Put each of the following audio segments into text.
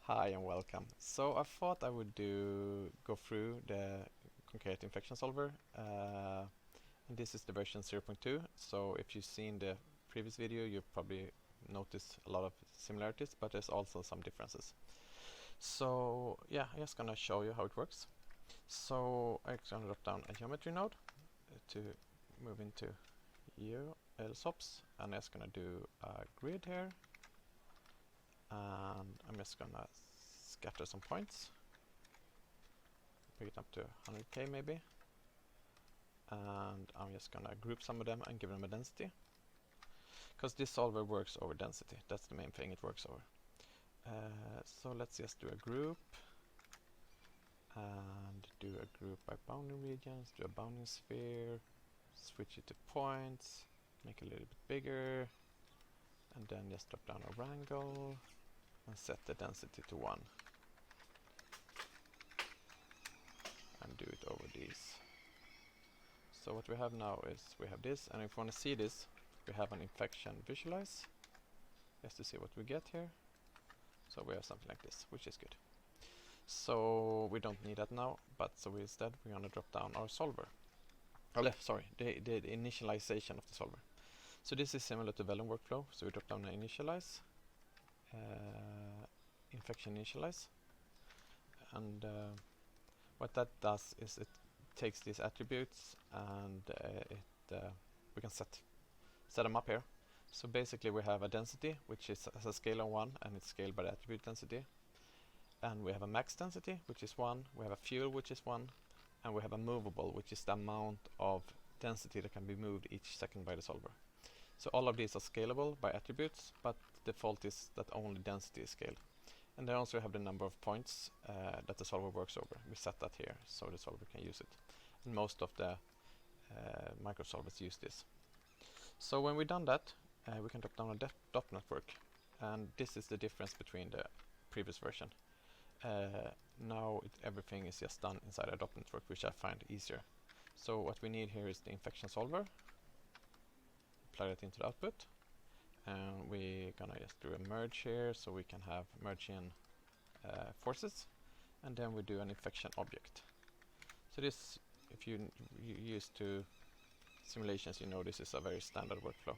Hi and welcome. So I thought I would go through the concrete infection solver. And this is the version 0.2. So if you've seen the previous video, you've probably noticed a lot of similarities, but there's also some differences. So yeah, I'm just gonna show you how it works. So I'm gonna drop down a geometry node to move into LSOPs, and I'm just gonna do a grid here. And I'm just gonna scatter some points, pick it up to 100k maybe, and I'm just gonna group some of them and give them a density, because this solver works over density. That's the main thing it works over. So let's just do a group and do a group by bounding regions, do a bounding sphere, switch it to points, make it a little bit bigger, and then just drop down a wrangle and set the density to 1 and do it over these. So what we have now is we have this, and if we want to see this, we have an infection visualize just to see what we get here. So we have something like this, which is good. So we don't need that now, but so instead we're going to drop down our solver. The initialization of the solver. So this is similar to Vellum workflow. So we drop down the initialize, infection initialize, and what that does is it takes these attributes and we can set them up here. So basically we have a density which has a scale of 1 and it's scaled by the attribute density, and we have a max density which is 1, we have a fuel which is 1, and we have a movable which is the amount of density that can be moved each second by the solver. So all of these are scalable by attributes, but default is that only density is scaled. And then also have the number of points that the solver works over. We set that here so the solver can use it. And most of the microsolvers use this. So when we've done that, we can drop down a dot network. And this is the difference between the previous version. Now everything is just done inside a dot network, which I find easier. So what we need here is the infection solver. Plug it into the output. And we're gonna just do a merge here, so we can have merge in forces, and then we do an infection object. So this, if you're used to simulations, you know this is a very standard workflow.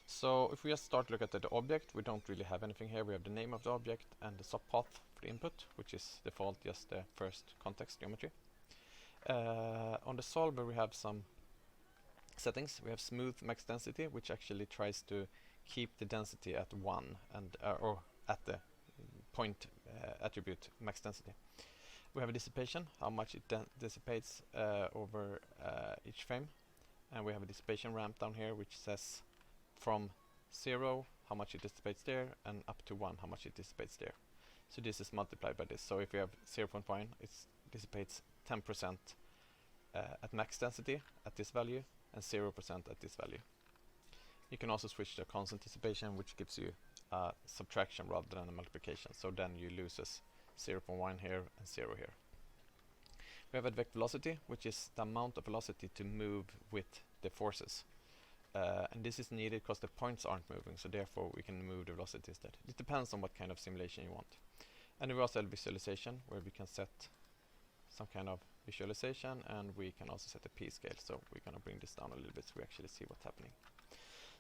So if we just start to look at the object, we don't really have anything here. We have the name of the object and the subpath for the input, which is default just the first context geometry. On the solver we have some settings. We have smooth max density, which actually tries to keep the density at 1 and or at the point attribute max density. We have a dissipation, how much it dissipates over each frame, and we have a dissipation ramp down here which says from 0 how much it dissipates there and up to 1 how much it dissipates there. So this is multiplied by this. So if we have 0.1, it dissipates 10% at max density at this value and 0% at this value. You can also switch to constant dissipation, which gives you a subtraction rather than a multiplication. So then you loses 0.1 here and 0 here. We have a vector velocity, which is the amount of velocity to move with the forces. And this is needed because the points aren't moving, so therefore we can move the velocity instead. It depends on what kind of simulation you want. And we also have visualization, where we can set some kind of visualization, and we can also set a p-scale. So we're going to bring this down a little bit so we actually see what's happening.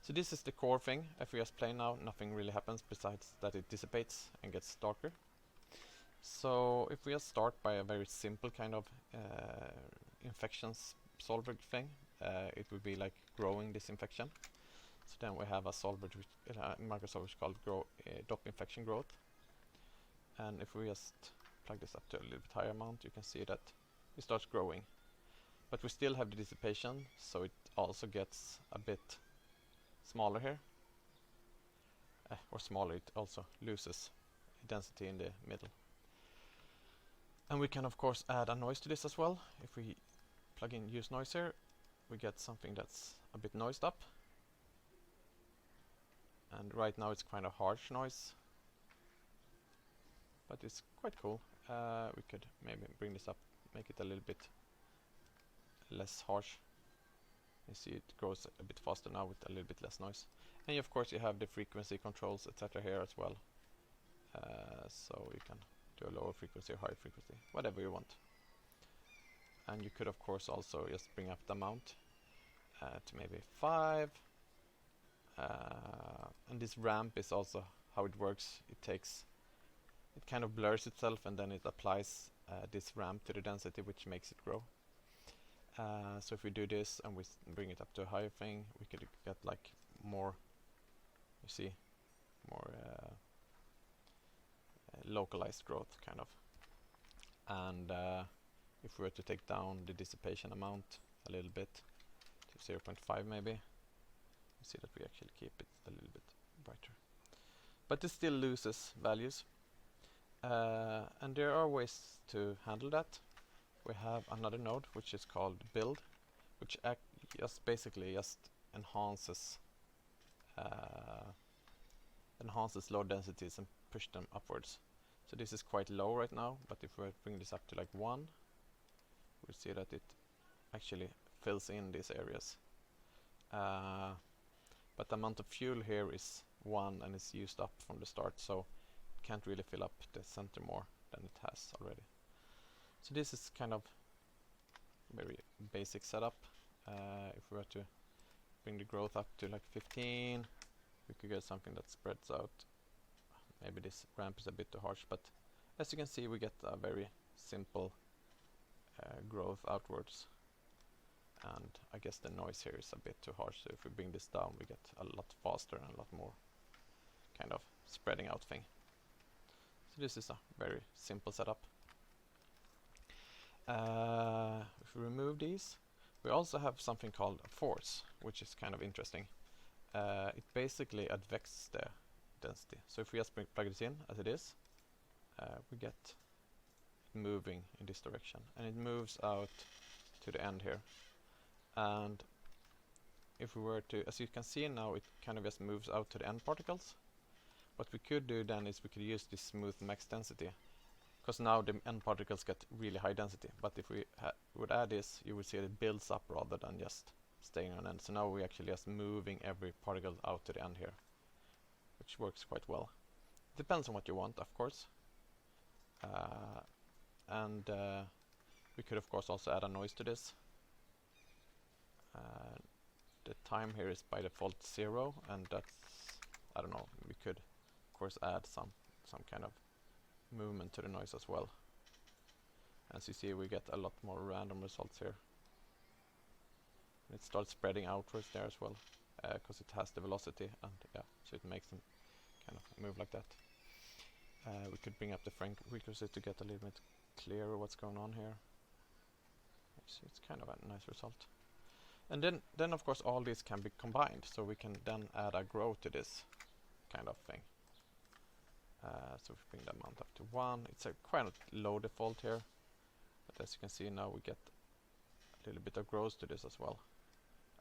So this is the core thing. If we just play now, nothing really happens besides that it dissipates and gets darker. So if we just start by a very simple kind of infections solver thing, it would be like growing this infection. So then we have a solver, microsolver called drop infection growth. And if we just plug this up to a little bit higher amount, you can see that it starts growing. But we still have the dissipation, so it also gets a bit smaller here. Or smaller, it also loses density in the middle. And we can of course add a noise to this as well. If we plug in use noise here, we get something that's a bit noised up. And right now it's kind of harsh noise, but it's quite cool. We could maybe bring this up, make it a little bit less harsh. You see it grows a bit faster now with a little bit less noise. And of course you have the frequency controls etc. here as well. so you can do a lower frequency or higher frequency, whatever you want. And you could of course also just bring up the amount to maybe 5. And this ramp is also how it works. It kind of blurs itself and then it applies this ramp to the density, which makes it grow. So if we do this and we bring it up to a higher thing, we could get like more, you see, more localized growth kind of. And if we were to take down the dissipation amount a little bit to 0.5 maybe, you see that we actually keep it a little bit brighter. But this still loses values. And there are ways to handle that. We have another node which is called build, which basically enhances low densities and push them upwards. So this is quite low right now, but if we bring this up to like 1, we'll see that it actually fills in these areas. But the amount of fuel here is 1 and it's used up from the start, so it can't really fill up the center more than it has already. So this is kind of very basic setup. If we were to bring the growth up to like 15, we could get something that spreads out. Maybe this ramp is a bit too harsh, but as you can see, we get a very simple growth outwards. And I guess the noise here is a bit too harsh, so if we bring this down, we get a lot faster and a lot more kind of spreading out thing. So this is a very simple setup. If we remove these, we also have something called a force, which is kind of interesting. It basically advex the density. So if we just plug this in as it is, we get it moving in this direction, and it moves out to the end here. And if we were to, as you can see now, it kind of just moves out to the end particles. What we could do then is we could use this smooth max density, because now the end particles get really high density. But if we would add this, you would see that it builds up rather than just staying on end. So now we're actually just moving every particle out to the end here, which works quite well. Depends on what you want, of course. And we could of course also add a noise to this. The time here is by default 0, and that's, I don't know, we could of course add some kind of movement to the noise as well. As you see, we get a lot more random results here. It starts spreading outwards there as well, because it has the velocity, and yeah, so it makes them kind of move like that. We could bring up the frequency to get a little bit clearer what's going on here. It's kind of a nice result. And then of course all these can be combined, so we can then add a grow to this kind of thing. So if we bring the amount up to 1, it's a quite low default here, but as you can see now we get a little bit of growth to this as well.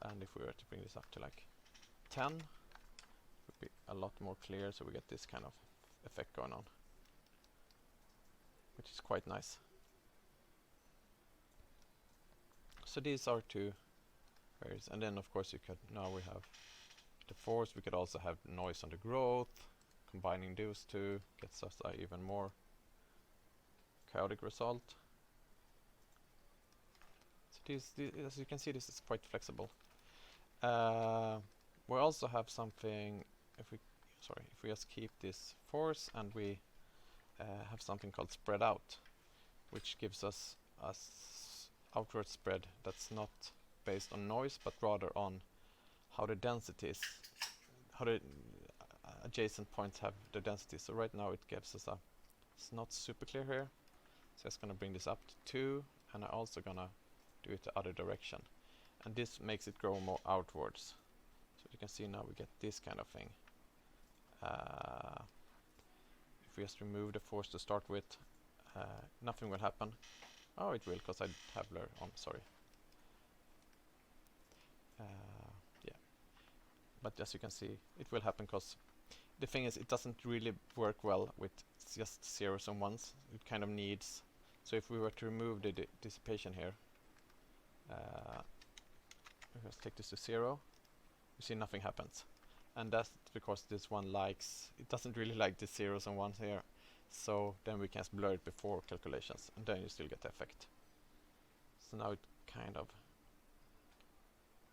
And if we were to bring this up to like 10, it would be a lot more clear, so we get this kind of effect going on, which is quite nice. So these are two areas, and then of course you could, now we have the force, we could also have noise on the growth. Combining those two gets us an even more chaotic result. So as you can see, this is quite flexible. We also have something, if we just keep this force and we have something called spread out, which gives us outward spread that's not based on noise, but rather on how the densities, how the adjacent points have the density. So right now it gives us it's not super clear here, so it's going to bring this up to 2, and I'm also going to do it the other direction, and this makes it grow more outwards. So you can see now we get this kind of thing. If we just remove the force to start with, nothing will happen. Oh, it will, because I have blur on, sorry. Yeah, but as you can see, it will happen, because the thing is, it doesn't really work well with just zeros and ones. It kind of needs, so if we were to remove the dissipation here, let's take this to 0, you see nothing happens, and that's because this one it doesn't really like the zeros and ones here, So then we can blur it before calculations, and then you still get the effect. So now it kind of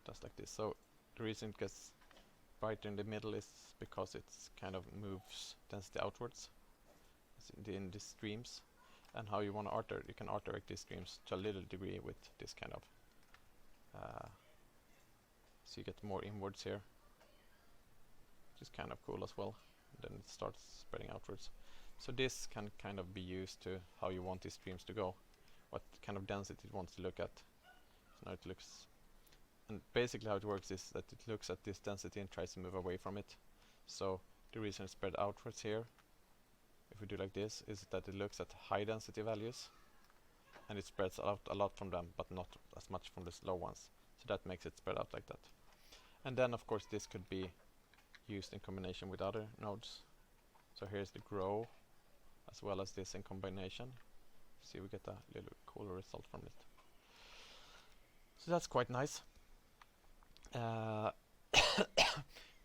does like this. So the reason it gets brighter in the middle is because it's kind of moves density outwards in the streams. And how you want to alter, you can alter these streams to a little degree with this kind of so you get more inwards here, which is kind of cool as well. And then it starts spreading outwards. So this can kind of be used to how you want these streams to go, what kind of density it wants to look at. So now it looks, and basically how it works is that it looks at this density and tries to move away from it. So the reason it's spread outwards here, if we do like this, is that it looks at high density values and it spreads out a lot from them, but not as much from the low ones. So that makes it spread out like that. And then of course this could be used in combination with other nodes. So here's the grow as well as this in combination. See, we get a little cooler result from it. So that's quite nice.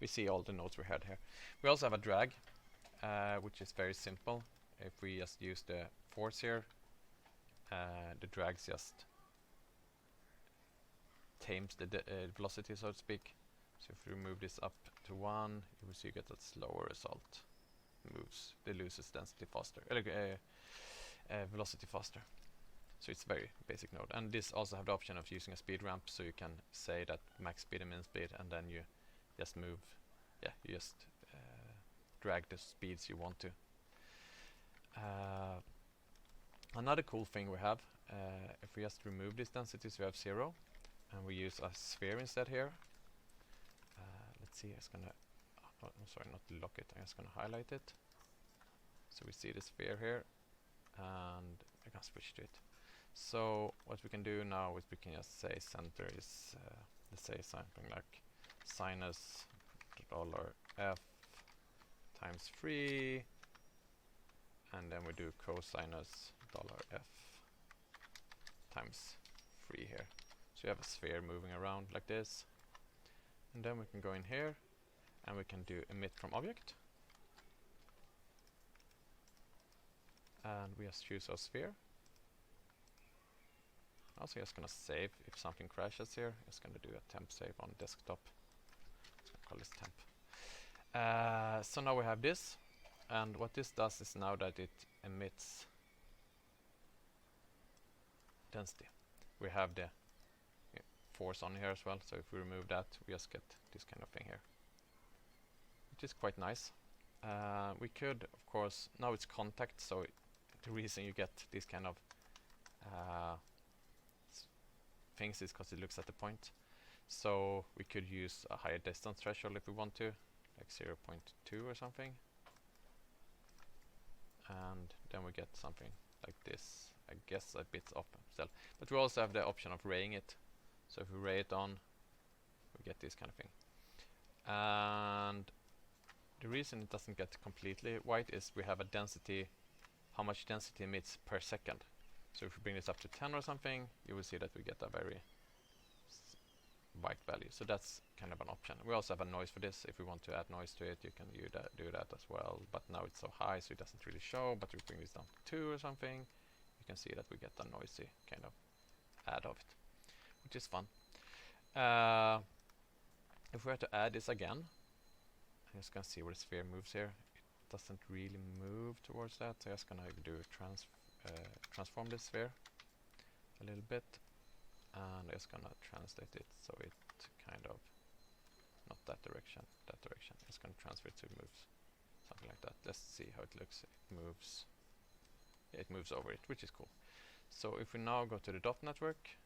We see all the nodes we had here. We also have a drag, which is very simple. If we just use the force here, the drag just tames the velocity, so to speak. So if we move this up to 1, you will see you get a slower result. Moves, it loses density faster, velocity faster. So it's very basic node. And this also have the option of using a speed ramp, so you can say that max speed and min speed, and then you just move, you just drag the speeds you want to. Another cool thing we have, if we just remove these densities, we have 0, and we use a sphere instead here. Let's see, it's gonna, I'm sorry, not lock it, I'm just gonna highlight it. So we see the sphere here, and I can switch to it. So what we can do now is we can just say center is, let's say something like sinus $f times 3, and then we do cosinus $f times 3 here. So you have a sphere moving around like this. And then we can go in here and we can do emit from object. And we just choose our sphere. Also just gonna save if something crashes here. Just gonna do a temp save on desktop. Just gonna call this temp. So now we have this, and what this does is now that it emits density. We have the force on here as well, so if we remove that, we just get this kind of thing here, which is quite nice. We could, of course, now it's contact, so the reason you get this kind of things is because it looks at the point. So we could use a higher distance threshold if we want to, like 0.2 or something, and then we get something like this. I guess a bit off still, but we also have the option of raying it. So if we ray it on, we get this kind of thing. And the reason it doesn't get completely white is we have a density, how much density emits per second. So if we bring this up to 10 or something, you will see that we get a very white value. So that's kind of an option. We also have a noise for this. If we want to add noise to it, you can do that as well. But now it's so high, so it doesn't really show. But if we bring this down to 2 or something, you can see that we get a noisy kind of add of it, which is fun. If we were to add this again, I'm just gonna see where the sphere moves here. It doesn't really move towards that, so I'm just gonna do transform this sphere a little bit, and I'm just gonna translate it so it kind of, not that direction, that direction. I'm just gonna transfer it so it moves, something like that. Let's see how it looks. It moves, it moves over it, which is cool. So if we now go to the dot network,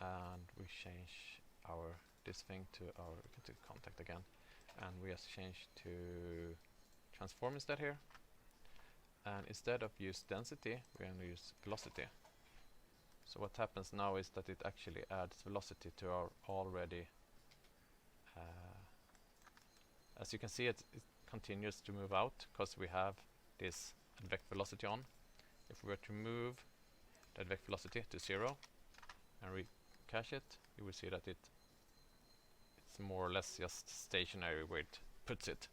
and we change our this thing to our contact again, and we just change to transform instead here, and instead of use density, we're going to use velocity. So what happens now is that it actually adds velocity to our already, as you can see, it continues to move out because we have this advect velocity on. If we were to move the advect velocity to 0 and recache it, you will see that it's more or less just stationary where it puts it.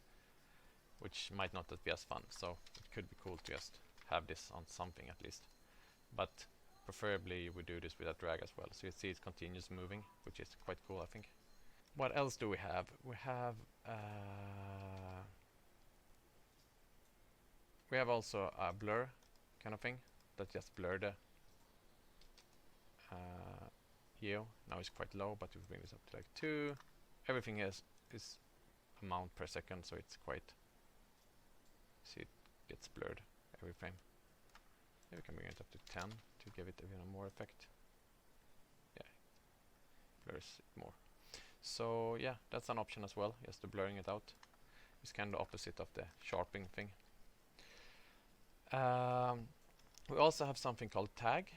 which might not be as fun. So it could be cool to just have this on something at least. But preferably we do this without drag as well. So you see it continues moving, which is quite cool, I think. What else do we have? We have also a blur kind of thing that just blur the hue. Now it's quite low, but if we bring this up to like 2, everything is amount per second, so it's quite, see, it gets blurred every frame. Maybe we can bring it up to 10 to give it even more effect. Yeah, blurs it more. So yeah, that's an option as well, just the blurring it out. It's kind of the opposite of the sharpening thing. We also have something called tag,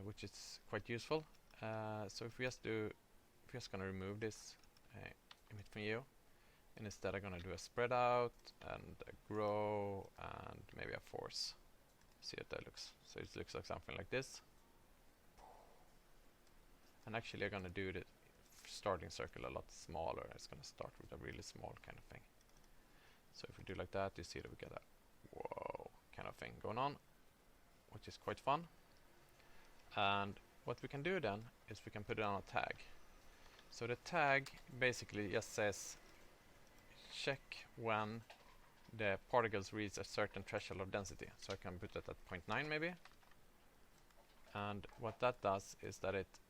which is quite useful. So if we just gonna remove this image from view, and instead I'm gonna do a spread out and a grow and maybe a force. See what that looks. So it looks like something like this. And actually I'm gonna do the starting circle a lot smaller. It's gonna start with a really small kind of thing. So if we do like that, you see that we get a whoa kind of thing going on, which is quite fun. And what we can do then is we can put it on a tag. So the tag basically just says check when the particles reach a certain threshold of density. So I can put it at 0.9 maybe. And what that does is that it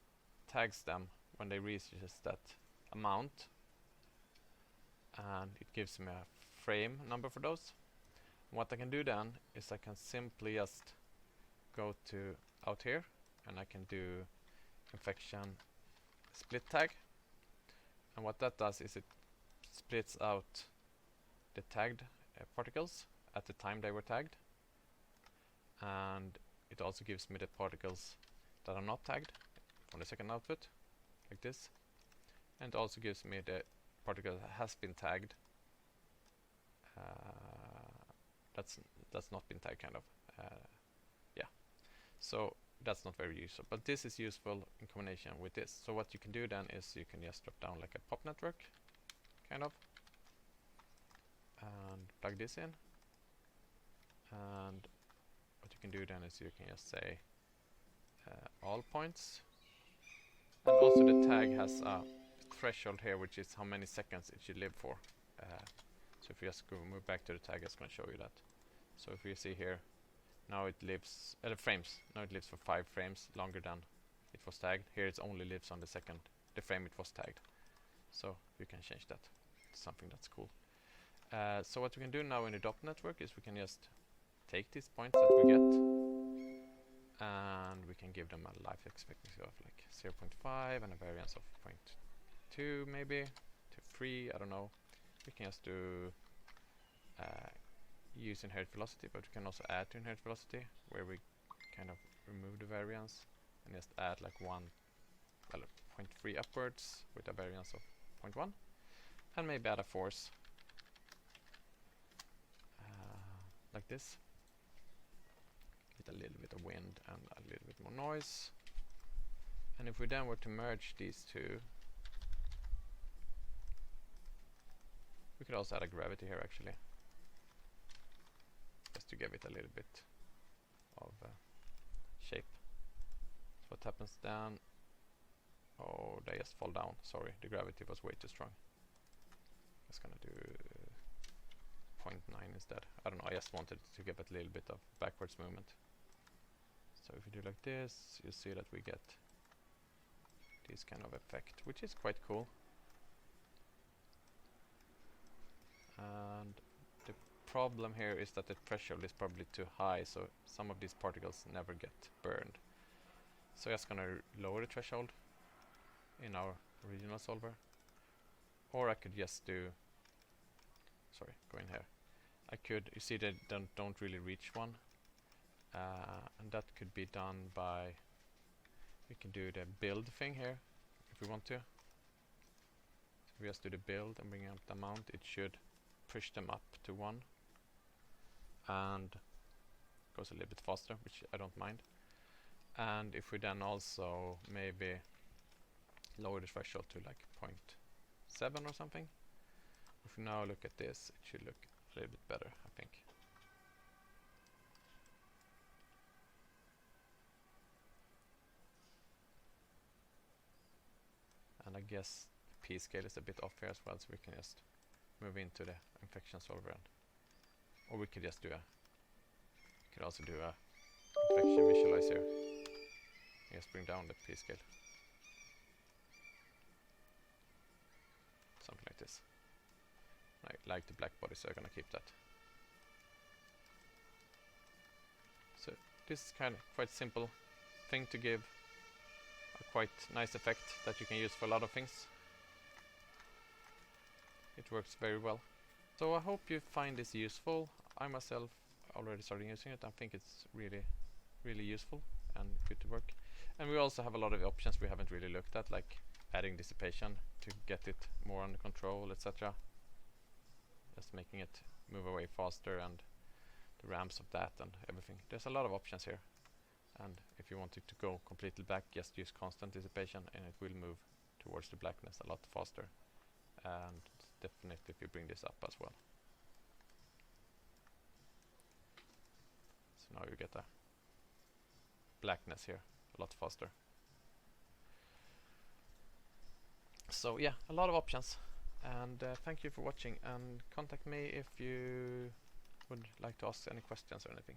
tags them when they reach that amount, and it gives me a frame number for those. What I can do then is I can simply just go to out here, and I can do infection split tag. And what that does is it splits out the tagged particles at the time they were tagged, and it also gives me the particles that are not tagged on the second output, like this. And it also gives me the particle that has been tagged, that's not been tagged, kind of. Yeah, so that's not very useful, but this is useful in combination with this. So what you can do then is you can just drop down like a pop network, kind of, and plug this in. And what you can do then is you can just say all points. And also the tag has a threshold here, which is how many seconds it should live for. So if you just move back to the tag, it's going to show you that. So if you see here, now it lives, frames, now it lives for 5 frames longer than it was tagged. Here it only lives on the frame it was tagged. So you can change that. It's something that's cool. So what we can do now in the dot network is we can just take these points that we get, and we can give them a life expectancy of like 0.5 and a variance of 0.2 maybe to 3, I don't know. We can just do use inherit velocity, but we can also add to inherit velocity, where we kind of remove the variance and just add like 0.3 upwards with a variance of 0.1, and maybe add a force like this, with a little bit of wind and a little bit more noise. And if we then were to merge these two, we could also add a gravity here actually, just to give it a little bit of shape. So what happens then? Oh, they just fall down. Sorry, the gravity was way too strong. Just gonna do 0.9 instead. I don't know, I just wanted to give it a little bit of backwards movement. So if you do like this, you see that we get this kind of effect, which is quite cool. And the problem here is that the threshold is probably too high, so some of these particles never get burned. So I'm just gonna lower the threshold in our original solver, or I could just do, sorry, go in here. I could, you see they don't really reach one, and that could be done by, we can do the build thing here if we want to. So we just do the build and bring up the amount, it should push them up to 1 and goes a little bit faster, which I don't mind. And if we then also maybe lower the threshold to like 0.7 or something, if we now look at this, it should look a little bit better, I think. And I guess P scale is a bit off here as well, so we can just move into the infection solver, or we could just do could also do a infection visualizer. Just bring down the P scale, something like this. I like the black body, so I'm gonna keep that. So this is kind of quite simple thing to give a quite nice effect that you can use for a lot of things. It works very well. So I hope you find this useful. I myself already started using it. I think it's really useful and good to work. And we also have a lot of options we haven't really looked at, like adding dissipation to get it more under control, etc. Just making it move away faster and the ramps of that and everything. There's a lot of options here. And if you want it to go completely black, just use constant dissipation and it will move towards the blackness a lot faster. And definitely if you bring this up as well. So now you get a blackness here a lot faster. So yeah, a lot of options. And thank you for watching, and contact me if you would like to ask any questions or anything.